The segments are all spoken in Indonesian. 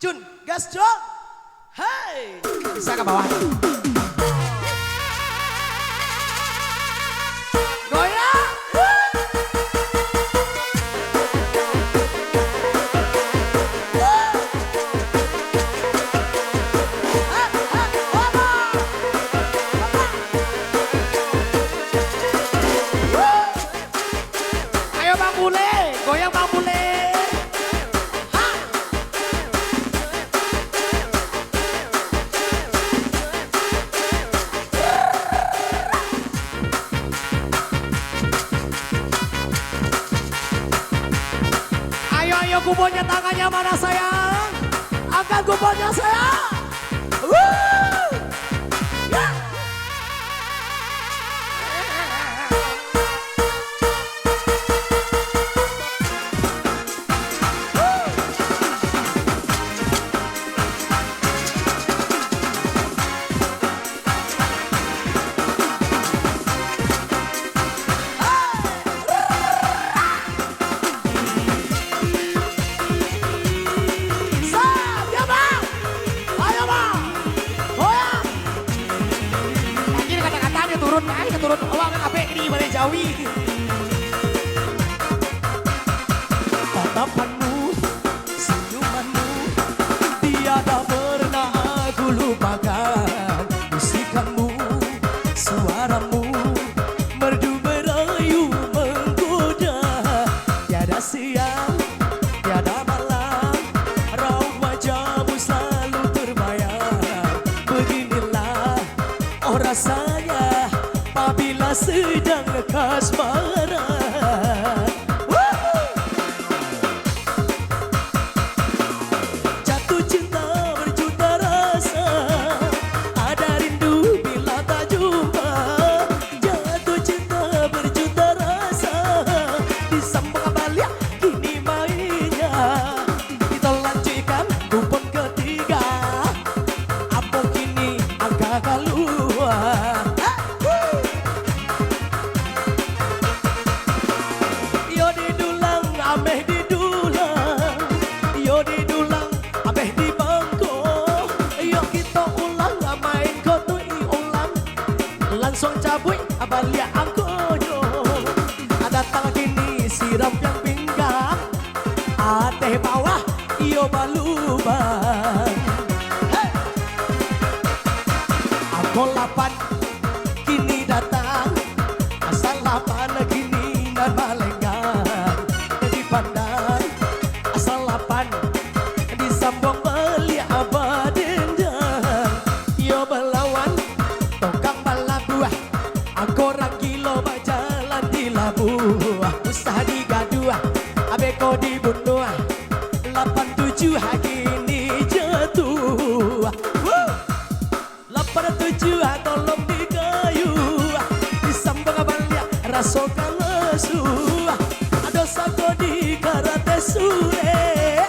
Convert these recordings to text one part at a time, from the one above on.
Jun, gas Jun. Hai, bisa ke bawah. Goyang. Ayo Bang Bule, goyang Bang Bule. Ayo kuponnya tangannya mana sayang? Angkat kuponnya sayang. Ya. Turun uang KB ini Balai Jawi. Tatapanmu, senyumanmu, tiada pernah aku lupakan. Bisikanmu, suaramu, merdu merayu menggoda. Tiada siang, tiada malam, raut wajahmu selalu terbayang. Beginilah oh rasanya apabila sedang kasmaran. Jatuh cinta berjuta rasa, ada rindu bila tak jumpa. Jatuh cinta berjuta rasa, disambung balik kini mainnya. Kita lanjutkan kupon ketiga, apa kini angka keluar. Ameh di dulang, yo di dulang, ameh di bangko. Yo kita ulang, main koto i ulang. Langsung cabut, abalia angkoyo. Ada tangan kini siram yang pinggang. Ateh bawah, yo balubang. Hey! Angko 8 kini datang, asal 8 kini nan malenggang. Pandai asal 8 disambung beli abah dendang. Yo melawan tongkang balap buah, aku orang kilo berjalan di labuah. Usah digaduh, abeko dibunuh, 87 hari ini jatuh. 87 tolong dikayu, disambung balik rasokan lesu. Sako di karate sure,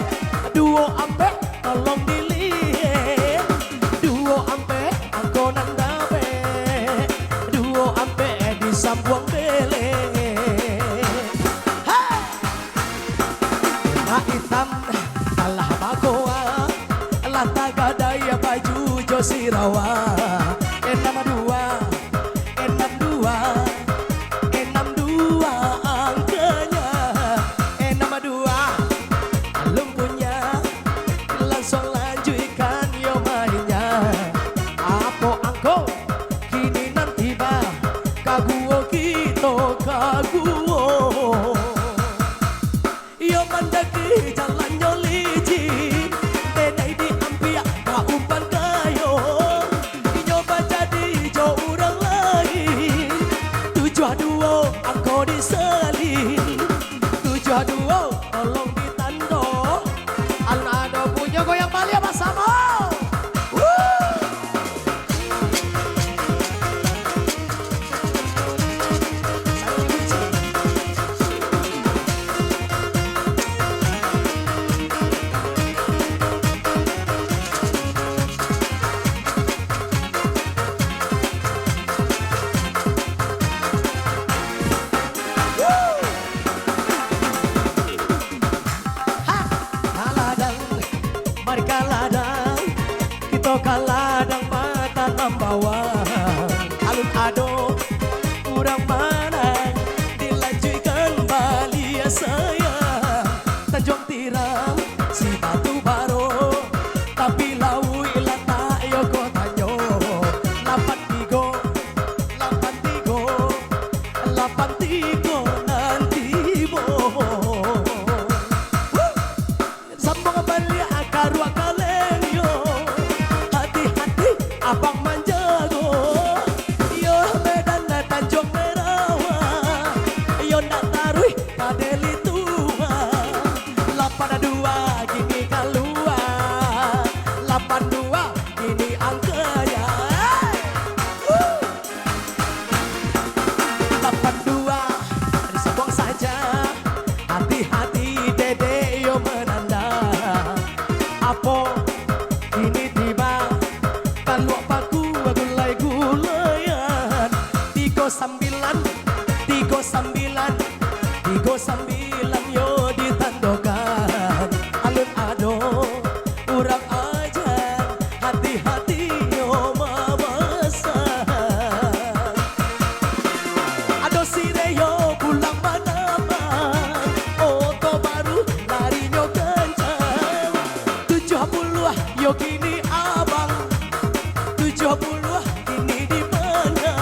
duo ampe tolong dilihat, duo ampe angko nandabe, duo ampe disambung bele. Nah hitam kalah bagoa, lata gadaya baju josirawa. Enam dua kaguo. Yo mandaki jalan nyoliji, denai di ampia ka umpan kayo. Nyoba mari kaladang kita kaladang mata lambawang alun ado kurang mana dilanjutkan Bali saya Tanjung Tiram si Batu Baro tapi laui lata yoko tanyo lapan tigo nanti mo sambung Bali akaru akalenyo hati-hati abang manjago yo Medan na Tanjung Merawa yo nak tarui kadeli tua 82 gini keluar 82 gini angkanya 82 disebong saja hati-hati dede yo menanda apa ini tiba kalau paku gulai-gulayan 39 yo ditandokan alun ado urang aja hati-hati yo mamasan ado sireyo pulang manaman oto baru larinya kencang 70 yo kini abang 70 kini di mana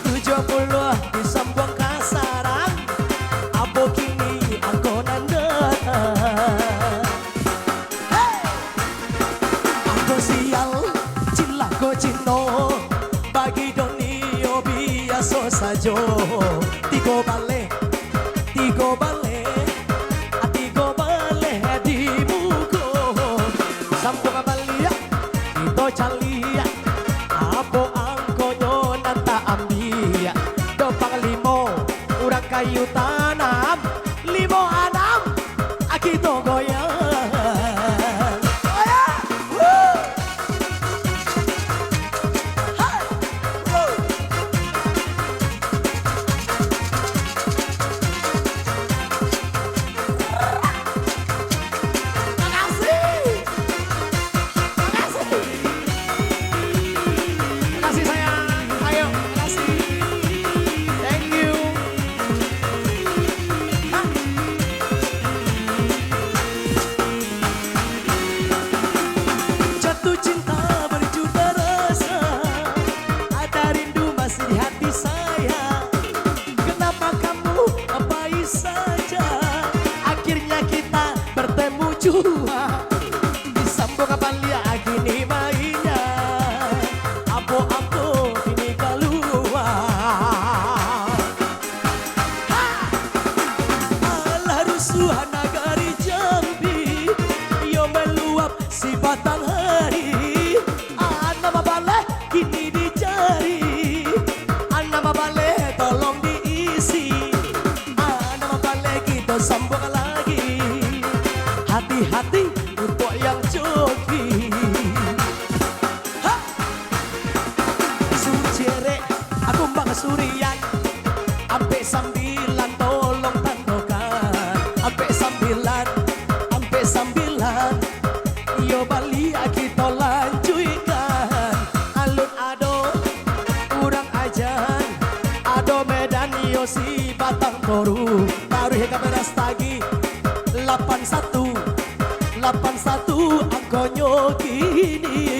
70 di Sambung Kasarang abo kini angkonan datang aku sial cilago cino bagi donio biasa saja tigo bale di muko Sambung Balia itu calia abo angkonyo nanta ambia dopang limo urang kayu tanam limo anam akito goyang di Sambung Balia gini mainnya abo-abo gini keluar alah rusuhan nagari Jambi yo meluap si batang hari nama balai kini dicari nama balai tolong diisi nama balai kita sambung lagi hati-hati untuk yang joki Sucere aku mbak Surian ampe 9 tolong tandokan ampe 9 yo Bali kita lanjutkan alun ado kurang ajan ado Medan yo si Batang Toru taruh hingga beras tagi 81 angkonyo kini